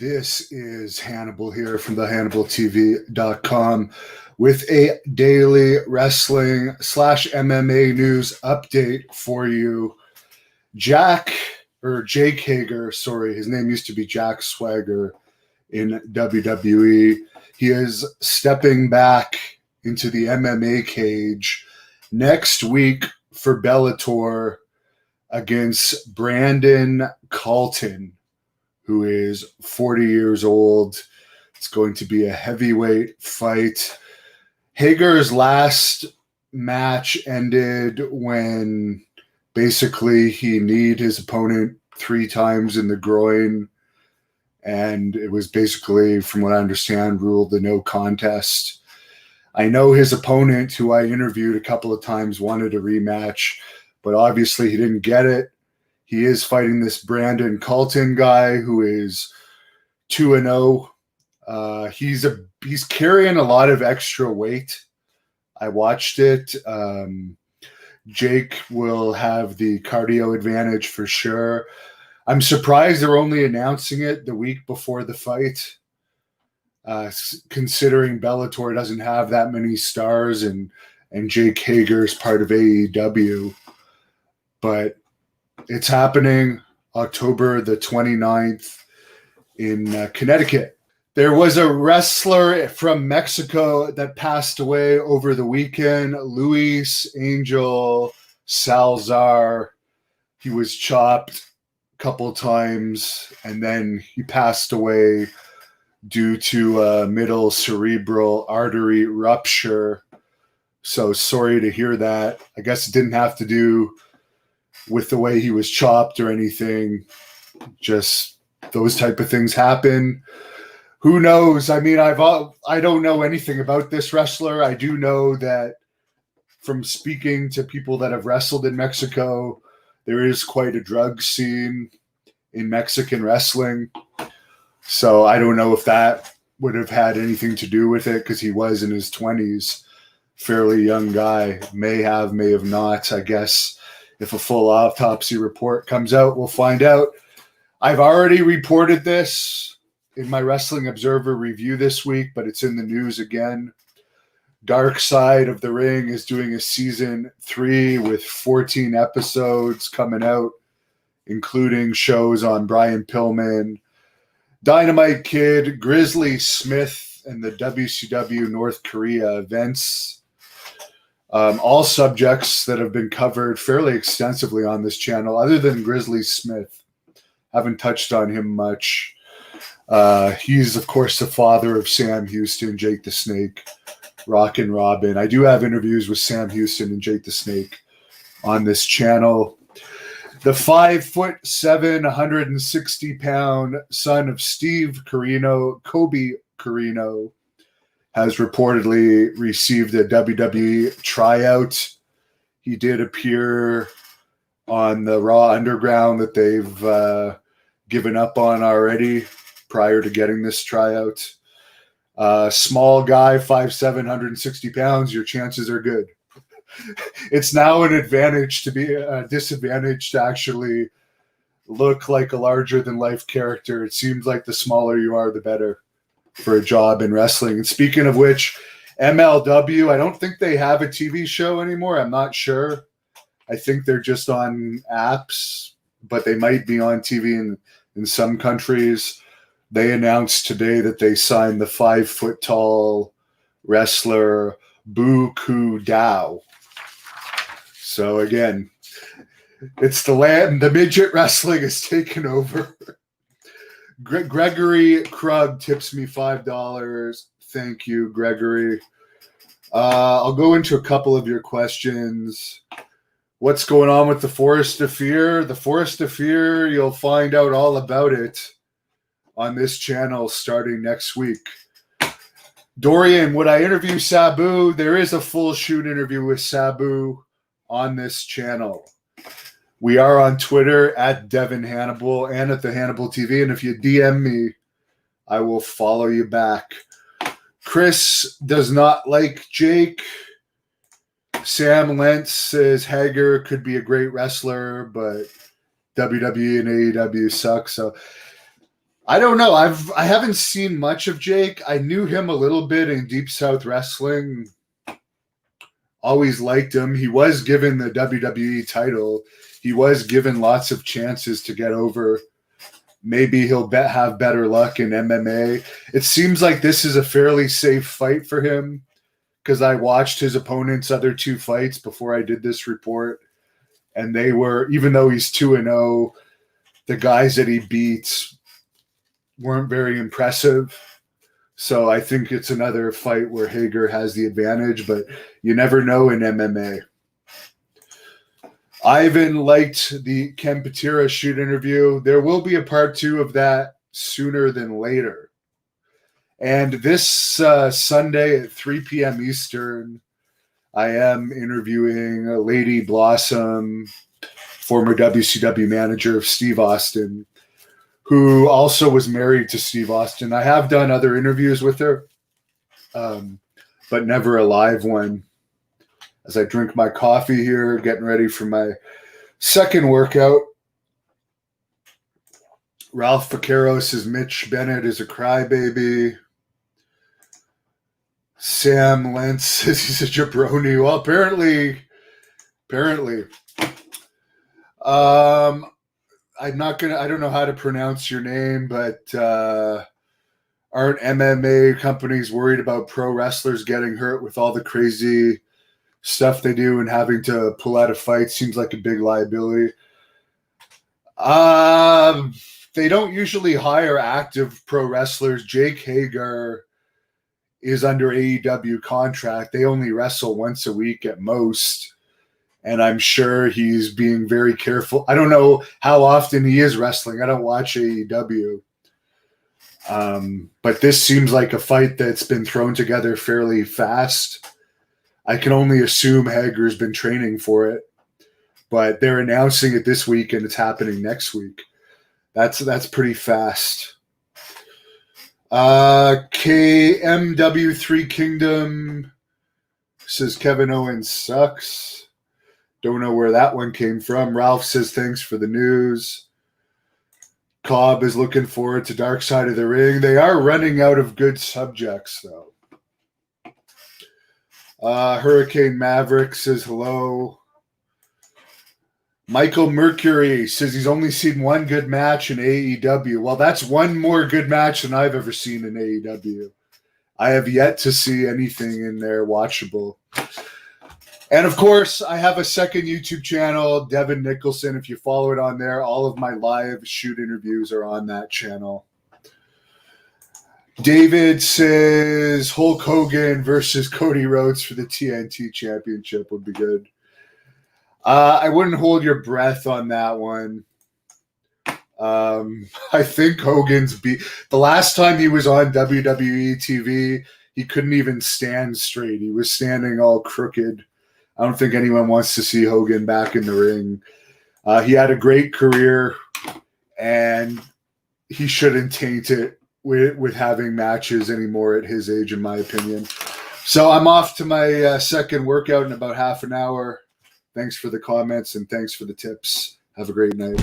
This is Hannibal here from the HannibalTV.com with a daily wrestling / MMA news update for you. Jake Hagar, his name used to be Jack Swagger in WWE. He is stepping back into the MMA cage next week for Bellator against Brandon Carlton, who is 40 years old. It's going to be a heavyweight fight. Hagar's last match ended when basically he kneed his opponent 3 times in the groin, and it was basically, from what I understand, ruled a no contest. I know his opponent, who I interviewed a couple of times, wanted a rematch, but obviously he didn't get it. He is fighting this Brandon Carlton guy who is 2-0. He's carrying a lot of extra weight. I watched it. Jake will have the cardio advantage for sure. I'm surprised they're only announcing it the week before the fight, considering Bellator doesn't have that many stars and Jake Hagar is part of AEW. But it's happening October the 29th in Connecticut. There was a wrestler from Mexico that passed away over the weekend, Luis Angel Salazar. He was chopped a couple times, and then he passed away due to a middle cerebral artery rupture. So sorry to hear that. I guess it didn't have to do with the way he was chopped or anything. Just those type of things happen. Who knows? I mean, I don't know anything about this wrestler. I do know that from speaking to people that have wrestled in Mexico, there is quite a drug scene in Mexican wrestling. So I don't know if that would have had anything to do with it, because he was in his 20s, fairly young guy. May have not, I guess. If a full autopsy report comes out, we'll find out. I've already reported this in my Wrestling Observer review this week, but it's in the news again. Dark Side of the Ring is doing a season 3 with 14 episodes coming out, including shows on Brian Pillman, Dynamite Kid, Grizzly Smith, and the WCW North Korea events. All subjects that have been covered fairly extensively on this channel, other than Grizzly Smith. Haven't touched on him much. He's, of course, the father of Sam Houston, Jake the Snake, Rockin' Robin. I do have interviews with Sam Houston and Jake the Snake on this channel. The 5'7", 160-pound son of Steve Corino, Kobe Corino, has reportedly received a WWE tryout. He did appear on the Raw Underground that they've given up on already prior to getting this tryout. Small guy, 5'7", 160 pounds, your chances are good. It's now an advantage to be a disadvantage to actually look like a larger-than-life character. It seems like the smaller you are, the better for a job in wrestling. And speaking of which, MLW, I don't think they have a TV show anymore. I'm not sure. I think they're just on apps, but they might be on TV in some countries. They announced today that they signed the 5-foot-tall wrestler Bu Ku Dao. So again, it's the midget wrestling is taken over. Gregory Krug tips me $5. Thank you, Gregory. I'll go into a couple of your questions. What's going on with the Forest of Fear? The Forest of Fear, you'll find out all about it on this channel starting next week. Dorian, would I interview Sabu? There is a full shoot interview with Sabu on this channel. We are on Twitter at Devon Hannibal and at the Hannibal TV. And if you DM me, I will follow you back. Chris does not like Jake. Sam Lentz says Hagar could be a great wrestler, but WWE and AEW suck. So I don't know. I haven't seen much of Jake. I knew him a little bit in Deep South Wrestling. Always liked him. He was given the WWE title. He was given lots of chances to get over. Maybe he'll have better luck in MMA. It seems like this is a fairly safe fight for him because I watched his opponent's other 2 fights before I did this report. And they were, even though he's 2-0, the guys that he beats weren't very impressive. So I think it's another fight where Hagar has the advantage, but you never know in MMA. Ivan liked the Ken Patera shoot interview. There will be a part 2 of that sooner than later. And this Sunday at 3 p.m. Eastern, I am interviewing Lady Blossom, former WCW manager of Steve Austin, who also was married to Steve Austin. I have done other interviews with her, but never a live one. As I drink my coffee here, getting ready for my second workout. Ralph Vaquero says Mitch Bennett is a crybaby. Sam Lentz says he's a jabroni. Well, apparently. I don't know how to pronounce your name, but aren't MMA companies worried about pro wrestlers getting hurt with all the crazy stuff they do and having to pull out a fight? Seems like a big liability. They don't usually hire active pro wrestlers. Jake Hagar is under AEW contract. They only wrestle once a week at most. And I'm sure he's being very careful. I don't know how often he is wrestling. I don't watch AEW. But this seems like a fight that's been thrown together fairly fast. I can only assume Hager's been training for it. But they're announcing it this week and it's happening next week. That's pretty fast. KMW3 Kingdom says Kevin Owens sucks. Don't know where that one came from. Ralph says thanks for the news. Cobb is looking forward to Dark Side of the Ring. They are running out of good subjects, though. Hurricane Maverick says hello. Michael Mercury says he's only seen one good match in AEW. Well, that's one more good match than I've ever seen in AEW. I have yet to see anything in there watchable. And, of course, I have a second YouTube channel, Devon Nicholson. If you follow it on there, all of my live shoot interviews are on that channel. David says Hulk Hogan versus Cody Rhodes for the TNT Championship would be good. I wouldn't hold your breath on that one. I think Hogan's the last time he was on WWE TV, he couldn't even stand straight. He was standing all crooked. I don't think anyone wants to see Hogan back in the ring. He had a great career, and he shouldn't taint it with having matches anymore at his age, in my opinion. So I'm off to my second workout in about half an hour. Thanks for the comments and thanks for the tips. Have a great night.